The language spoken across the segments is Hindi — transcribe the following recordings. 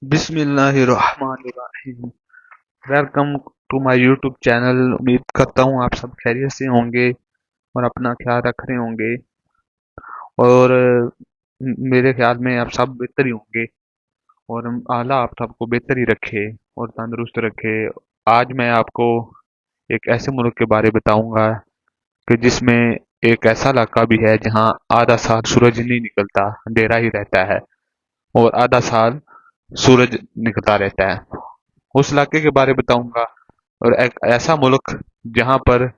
बिस्मिल्लाहिर्रहमानिर्रहीम। Welcome to my YouTube channel. उम्मीद करता हूँ आप सब खैरियत से होंगे और अपना ख्याल रख रहे होंगे और मेरे ख्याल में आप सब बेहतर ही होंगे और आला आप सबको बेहतर ही रखे और तंदुरुस्त रखे। आज मैं आपको एक ऐसे मुल्क के बारे बताऊंगा कि जिसमें एक ऐसा इलाका भी है जहाँ आधा साल सूरज नहीं निकलता, अंधेरा ही रहता है, और आधा साल सूरज निकलता रहता है। उस इलाके के बारे में बताऊंगा। और एक ऐसा मुल्क जहां पर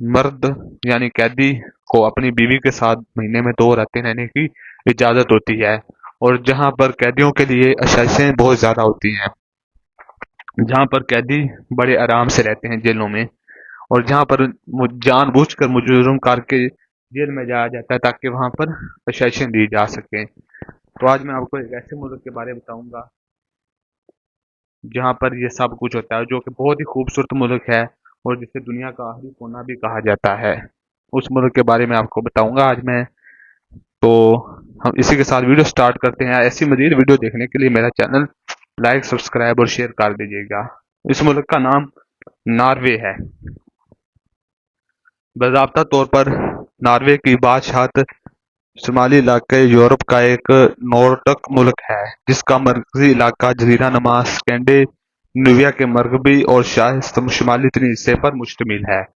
मर्द यानी कैदी को अपनी बीवी के साथ महीने में 2 रातें रहने की इजाजत होती है, और जहां पर कैदियों के लिए आसाइशें बहुत ज्यादा होती हैं, जहां पर कैदी बड़े आराम से रहते हैं जेलों में, और जहां पर जानबूझकर मुजरिम करके जेल में जाया जाता है ताकि वहां पर आसाइशें दी जा सके। तो आज मैं आपको एक ऐसे मुल्क के बारे में बताऊंगा जहाँ पर ये सब कुछ होता है, जो कि बहुत ही खूबसूरत मुल्क है और जिसे दुनिया का आखिरी कोना भी कहा जाता है। उस मुल्क के बारे में आपको बताऊंगा आज मैं। तो हम इसी के साथ वीडियो स्टार्ट करते हैं। ऐसी मजीद वीडियो देखने के लिए मेरा चैनल लाइक, सब्सक्राइब और शेयर कर दीजिएगा। इस मुल्क का नाम नॉर्वे है। बाज़ाब्ता तौर पर नॉर्वे की बादशाहत शुमाली इलाके यूरोप का एक नॉर्डिक मुल्क है, जिसका मरकजी इलाका जजीरा नुमा स्कैंडिनेविया के मगरबी और शायद शुमाली तरीन हिस्से पर मुश्तमिल है।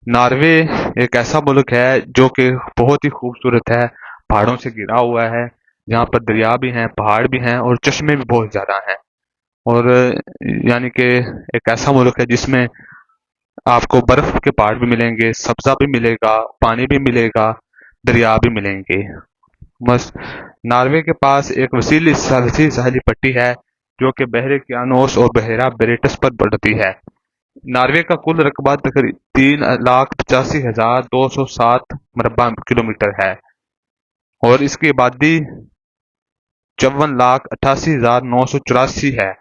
नॉर्वे एक ऐसा मुल्क है जो कि बहुत ही खूबसूरत है, पहाड़ों से घिरा हुआ है, जहाँ पर दरिया भी हैं, पहाड़ भी हैं और चश्मे भी बहुत ज्यादा हैं। और यानी कि एक ऐसा मुल्क है जिसमें आपको बर्फ के पहाड़ भी मिलेंगे, सब्जा भी मिलेगा, पानी भी मिलेगा, दरिया भी मिलेंगे। बस नॉर्वे के पास एक वसीली साहली पट्टी है जो कि बहरे कियानोस और बहरा बेरेटस पर बढ़ती है। नॉर्वे का कुल रकबा तकरीबन 3,85,207 मरबा किलोमीटर है और इसकी आबादी 54,88,984 है।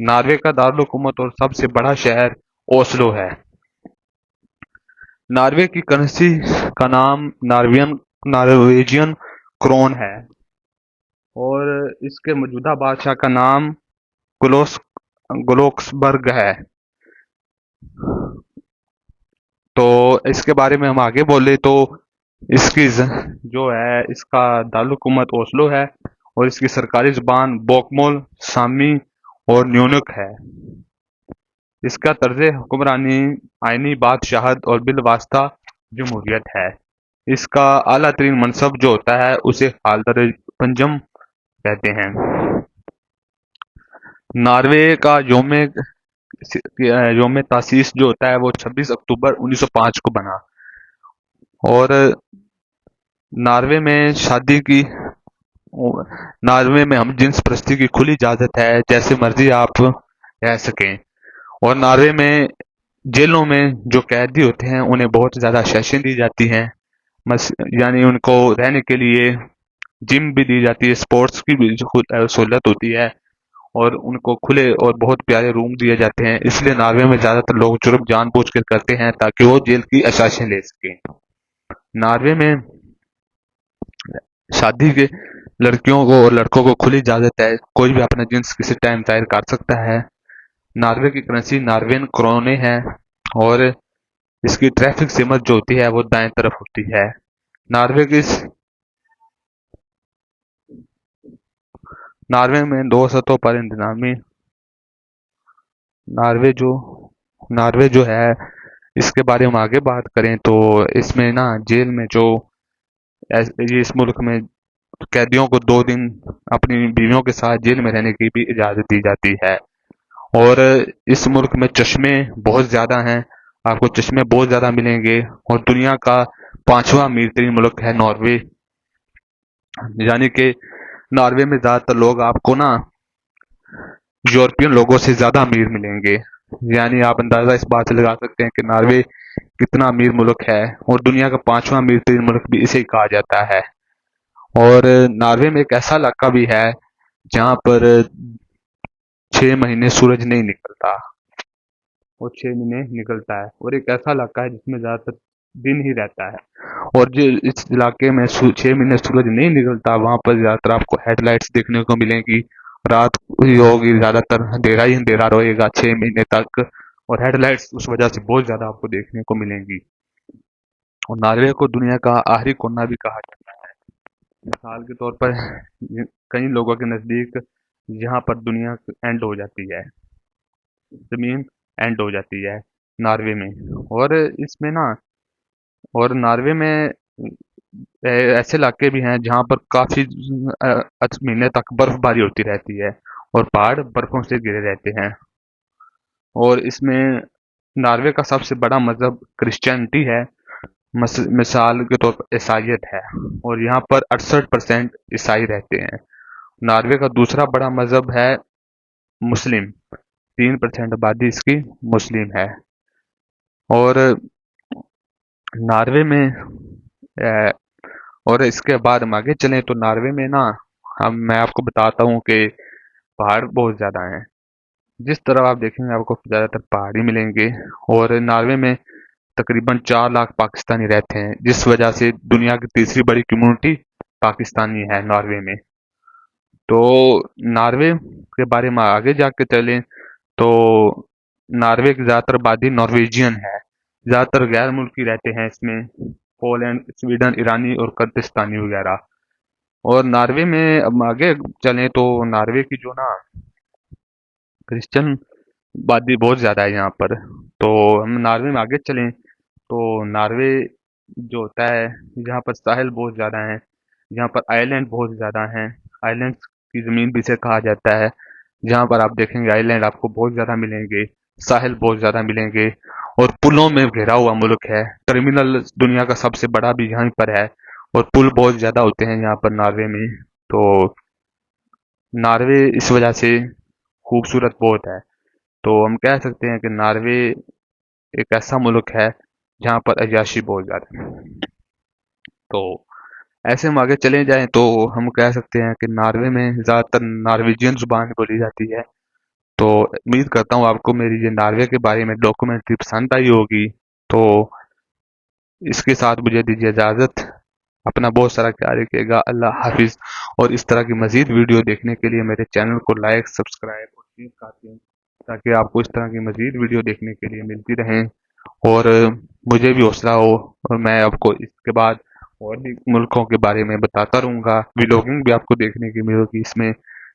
नॉर्वे का दारुल-हुकूमत और सबसे बड़ा शहर ओस्लो है। नॉर्वे की करेंसी का नाम नॉर्वेजियन क्रोन है और इसके मौजूदा बादशाह का नाम ग्लोस ग्लोक्सबर्ग है। तो इसके बारे में हम आगे बोले तो जो है इसका दारुल-हुकूमत ओस्लो है और इसकी सरकारी जुबान बोकमोल, सामी और न्यूनक है। इसका तर्ज हुक्मरानी आइनी बादशाहत और बिलवास्ता जमहूरियत है। इसका आला तरीन मनसब जो होता है उसे हालदर पंजम कहते हैं। नॉर्वे का योम तासीस जो होता है वो 26 अक्टूबर 1905 को बना। और नॉर्वे में शादी की नॉर्वे में हम जिन्स परस्ती की खुली इजाजत है, जैसे मर्जी आप रह सकें। और नॉर्वे में जेलों में जो कैदी होते हैं उन्हें बहुत ज्यादा सेशन दी जाती हैं। यानी उनको रहने के लिए जिम भी दी जाती है, स्पोर्ट्स की भी सहूलत होती है और उनको खुले और बहुत प्यारे रूम दिए जाते हैं। इसलिए नॉर्वे में ज्यादातर लोग जुर्म जानबूझकर करते हैं ताकि वो जेल की अशाशें ले सकें। नॉर्वे में शादी के लड़कियों को और लड़कों को खुली इजाजत है, कोई भी अपना जिन्स किसी टाइम जाहिर कर सकता है। नॉर्वे की करेंसी नॉर्वेन क्रोने है और इसकी ट्रैफिक सिमत जो होती है वो दाएं तरफ होती है। नॉर्वे की नॉर्वे में 2 सतहों पर इंतजामी नॉर्वे जो नॉर्वे जो है इसके बारे में आगे बात करें तो इसमें ना जेल में जो ये इस मुल्क में कैदियों को 2 दिन अपनी बीवियों के साथ जेल में रहने की भी इजाजत दी जाती है। और इस मुल्क में चश्मे बहुत ज्यादा हैं, आपको चश्मे बहुत ज्यादा मिलेंगे। और दुनिया का 5वां अमीर तरीन मुल्क है नॉर्वे। यानी कि नॉर्वे में ज्यादातर लोग आपको ना यूरोपियन लोगों से ज्यादा अमीर मिलेंगे। यानी आप अंदाजा इस बात से लगा सकते हैं कि नॉर्वे कितना अमीर मुल्क है और दुनिया का 5वां अमीर तरीन मुल्क भी इसे ही कहा जाता है। और नॉर्वे में एक ऐसा इलाका भी है जहाँ पर 6 महीने सूरज नहीं निकलता और 6 महीने निकलता है। और एक ऐसा इलाका है जिसमें ज्यादातर दिन ही रहता है। और जो इस इलाके में 6 महीने सूरज नहीं निकलता, वहां पर ज्यादातर आपको हेडलाइट्स देखने को मिलेंगी। रात ही होगी, ज्यादातर अंधेरा ही अंधेरा रहेगा 6 महीने तक, और हेडलाइट्स उस वजह से बहुत ज्यादा आपको देखने को मिलेंगी। और नॉर्वे को दुनिया का आखिरी कोना भी कहा जाता है। मिसाल के तौर पर कई लोगों के नजदीक यहाँ पर दुनिया एंड हो जाती है, जमीन एंड हो जाती है नॉर्वे में। और इसमें ना, और नॉर्वे में ऐसे इलाके भी हैं जहाँ पर काफी महीने तक बर्फबारी होती रहती है, और पहाड़ बर्फों से घिरे रहते हैं। और इसमें नॉर्वे का सबसे बड़ा मजहब क्रिश्चियनिटी है। मिसाल के तौर पर ईसाइयत है, और यहाँ पर 68% ईसाई रहते हैं। नॉर्वे का दूसरा बड़ा मजहब है मुस्लिम, 3% आबादी इसकी मुस्लिम है। और नॉर्वे में अ, और इसके बाद हम आगे चलें तो नॉर्वे में ना, हम मैं आपको बताता हूँ कि पहाड़ बहुत ज़्यादा हैं। जिस तरफ आप देखेंगे आपको ज़्यादातर पहाड़ ही मिलेंगे। और नॉर्वे में तकरीबन 4 लाख पाकिस्तानी रहते हैं, जिस वजह से दुनिया की तीसरी बड़ी कम्युनिटी पाकिस्तानी है नॉर्वे में। तो नॉर्वे के बारे में आगे जाके चलें तो नॉर्वे की ज़्यादातर आबादी नॉर्वेजियन है। ज़्यादातर गैर मुल्की रहते हैं इसमें, पोलैंड, स्वीडन, ईरानी और कर्दिस्तानी वगैरह। और नॉर्वे में अब आगे चलें तो नॉर्वे की जो ना क्रिश्चियन आबादी बहुत ज़्यादा है यहाँ पर। तो हम नॉर्वे में आगे चलें तो नॉर्वे जो होता है, यहाँ पर साहिल बहुत ज़्यादा हैं, यहाँ पर आइलैंड बहुत ज़्यादा हैं। आइलैंड्स की ज़मीन भी इसे कहा जाता है। जहाँ पर आप देखेंगे आइलैंड आपको बहुत ज़्यादा मिलेंगे, साहिल बहुत ज़्यादा मिलेंगे, और पुलों में घिरा हुआ मुल्क है। टर्मिनल दुनिया का सबसे बड़ा भी यहीं पर है, और पुल बहुत ज़्यादा होते हैं यहाँ पर नॉर्वे में। तो नॉर्वे इस वजह से खूबसूरत बहुत है। तो हम कह सकते हैं कि नॉर्वे एक ऐसा मुल्क है जहाँ पर अय्याशी बहुत ज़्यादा है। तो ऐसे हम आगे चले जाएं तो हम कह सकते हैं कि नॉर्वे में ज़्यादातर नॉर्वेजियन जुबान बोली जाती है। तो उम्मीद करता हूँ आपको मेरी ये नॉर्वे के बारे में डॉक्यूमेंट्री पसंद आई होगी। तो इसके साथ मुझे दीजिए इजाज़त। अपना बहुत सारा ख्याल रखिएगा। अल्लाह हाफिज़। और इस तरह की मज़ीद वीडियो देखने के लिए मेरे चैनल को लाइक, सब्सक्राइब और शेयर कर दें, ताकि आपको इस तरह की मज़ीद वीडियो देखने के लिए मिलती रहें, और मुझे भी हौसला हो, और मैं आपको इसके बाद और भी मुल्कों के बारे में बताता रहूँगा। व्लॉगिंग भी आपको देखने की मिलेगी इसमें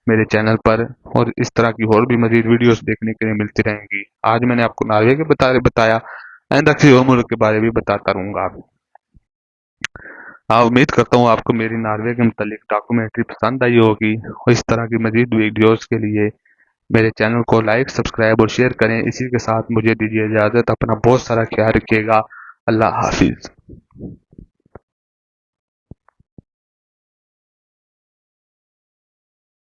मेरे चैनल पर, और इस तरह की और भी मज़ीद वीडियोस देखने के लिए मिलती रहेंगी। आज मैंने आपको नॉर्वे के बताया, आइंदा किसी और मुल्क के बारे में बताता रहूँगा। हाँ, उम्मीद करता हूँ आपको मेरी नॉर्वे के मुतालिक डॉक्यूमेंट्री पसंद आई होगी, और इस तरह की मज़ीद वीडियोस के लिए मेरे चैनल को लाइक, सब्सक्राइब और शेयर करें। इसी के साथ मुझे दीजिए इजाज़त। अपना बहुत सारा ख्याल रखिएगा। अल्लाह हाफिज़।